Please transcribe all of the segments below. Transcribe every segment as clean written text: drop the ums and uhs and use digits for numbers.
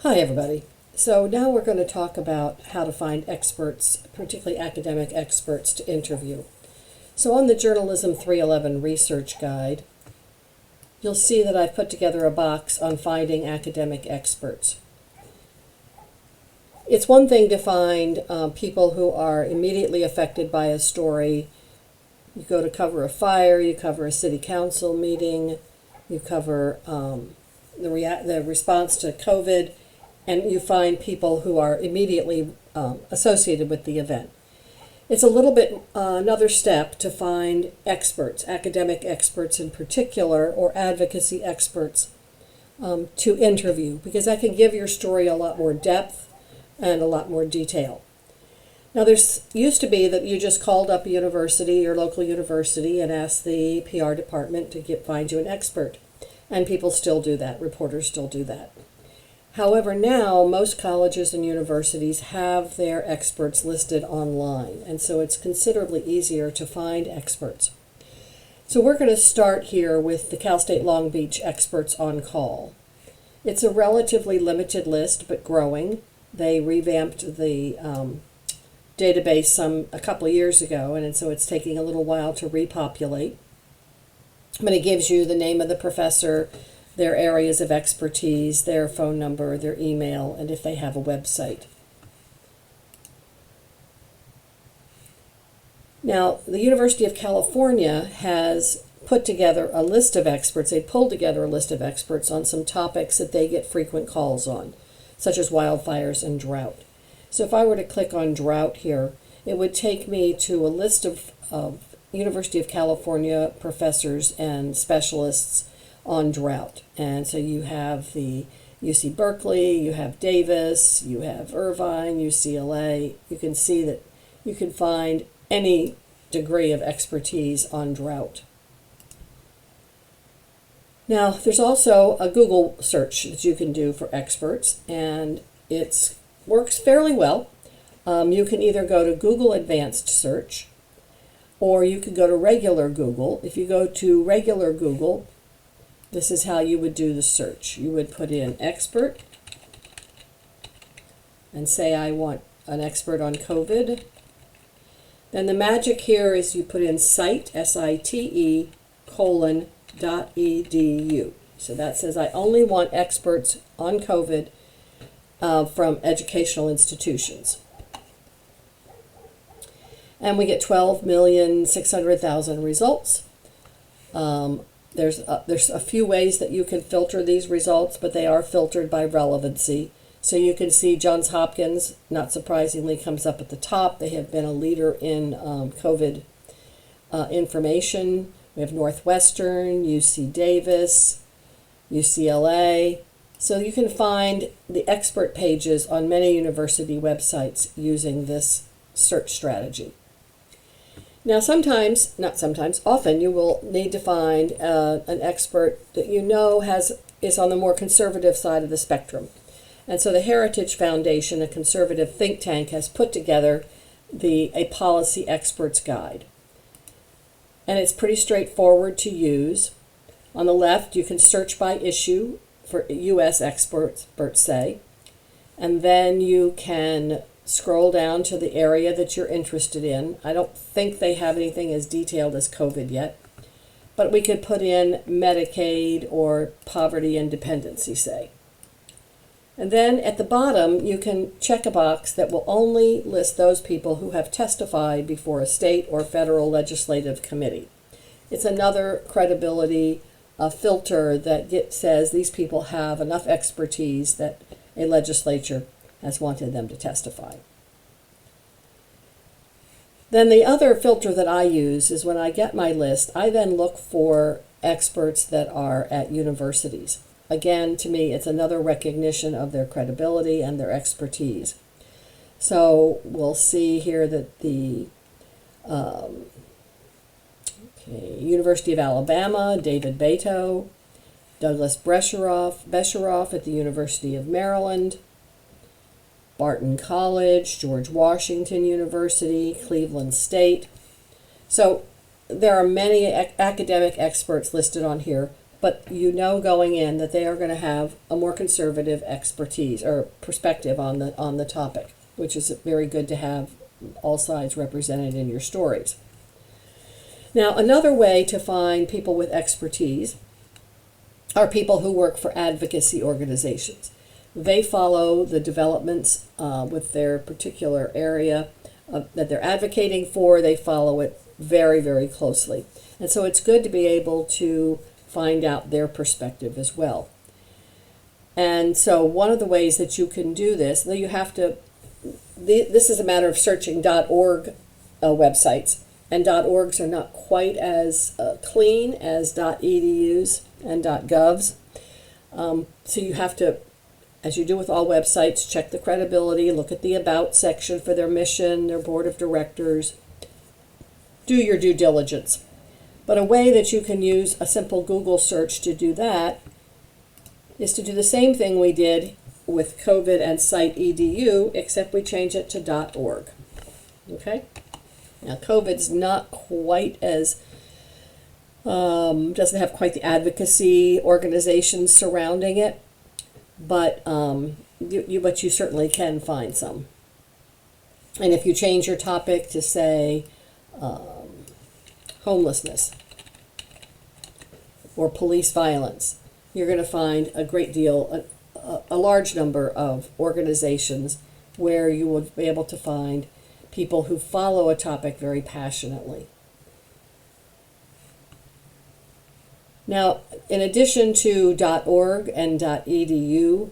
Hi, everybody. So now we're going to talk about how to find experts, particularly academic experts, to interview. So on the Journalism 311 Research Guide, you'll see that I've put together a box on finding academic experts. It's one thing to find people who are immediately affected by a story. You go to cover a fire, you cover a city council meeting, you cover the response to COVID, and you find people who are immediately associated with the event. It's a little bit another step to find experts, academic experts in particular, or advocacy experts to interview, because that can give your story a lot more depth and a lot more detail. Now, there's used to be that you just called up a university, your local university, and asked the PR department to find you an expert. And people still do that, reporters still do that. However, now most colleges and universities have their experts listed online, and so it's considerably easier to find experts. So we're going to start here with the Cal State Long Beach Experts on Call. It's a relatively limited list, but growing. They revamped the database a couple of years ago, and so it's taking a little while to repopulate. But it gives you the name of the professor, their areas of expertise, their phone number, their email, and if they have a website. Now, the University of California has put together a list of experts. They pulled together a list of experts on some topics that they get frequent calls on, such as wildfires and drought. So if I were to click on drought here, it would take me to a list of University of California professors and specialists on drought. And so you have the UC Berkeley, you have Davis, you have Irvine, UCLA. You can see that you can find any degree of expertise on drought. Now, there's also a Google search that you can do for experts, and it works fairly well. You can either go to Google Advanced Search, or you can go to regular Google. If you go to regular Google, this is how you would do the search. You would put in expert and say, I want an expert on COVID. Then the magic here is you put in site, SITE, .edu. So that says I only want experts on COVID from educational institutions. And we get 12,600,000 results. There's a few ways that you can filter these results, but they are filtered by relevancy. So you can see Johns Hopkins, not surprisingly, comes up at the top. They have been a leader in COVID information. We have Northwestern, UC Davis, UCLA. So you can find the expert pages on many university websites using this search strategy. Now often you will need to find an expert that you know is on the more conservative side of the spectrum. And so the Heritage Foundation, a conservative think tank, has put together a policy experts guide. And it's pretty straightforward to use. On the left, you can search by issue for U.S. experts, say, and then you can scroll down to the area that you're interested in. I don't think they have anything as detailed as COVID yet, but we could put in Medicaid or poverty and dependency, say. And then at the bottom, you can check a box that will only list those people who have testified before a state or federal legislative committee. It's another credibility filter that says these people have enough expertise that a legislature has wanted them to testify. Then the other filter that I use is when I get my list, I then look for experts that are at universities. Again, to me, it's another recognition of their credibility and their expertise. So we'll see here that the University of Alabama, David Beto, Douglas Besheroff at the University of Maryland, Barton College, George Washington University, Cleveland State. So there are many academic experts listed on here but you know going in that they are going to have a more conservative expertise or perspective on the topic, which is very good to have all sides represented in your stories. Now, another way to find people with expertise are people who work for advocacy organizations. They follow the developments with their particular area that they're advocating for. They follow it very, very closely. And so it's good to be able to find out their perspective as well. And so one of the ways that you can do this, though you have to, this is a matter of searching .org websites, and .orgs are not quite as clean as .edus and .govs. So you have to, as you do with all websites, check the credibility, look at the About section for their mission, their board of directors. Do your due diligence. But a way that you can use a simple Google search to do that is to do the same thing we did with COVID and Cite EDU, except we change it to .org. Okay? Now, COVID's not quite as, doesn't have quite the advocacy organizations surrounding it, but you certainly can find some. And if you change your topic to, say, homelessness or police violence, you're going to find a great deal, a large number of organizations where you would be able to find people who follow a topic very passionately. Now, in addition to .org and .edu,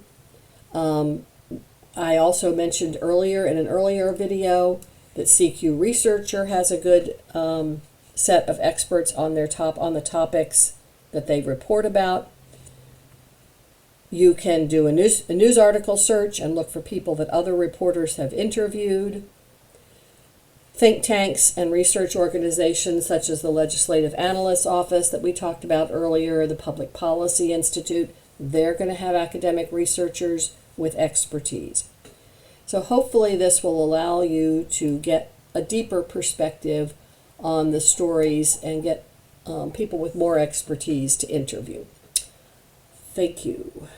I also mentioned earlier in an earlier video that CQ Researcher has a good set of experts on the topics that they report about. You can do a news article search and look for people that other reporters have interviewed. Think tanks and research organizations such as the Legislative Analyst's Office that we talked about earlier, the Public Policy Institute, they're going to have academic researchers with expertise. So hopefully this will allow you to get a deeper perspective on the stories and get people with more expertise to interview. Thank you.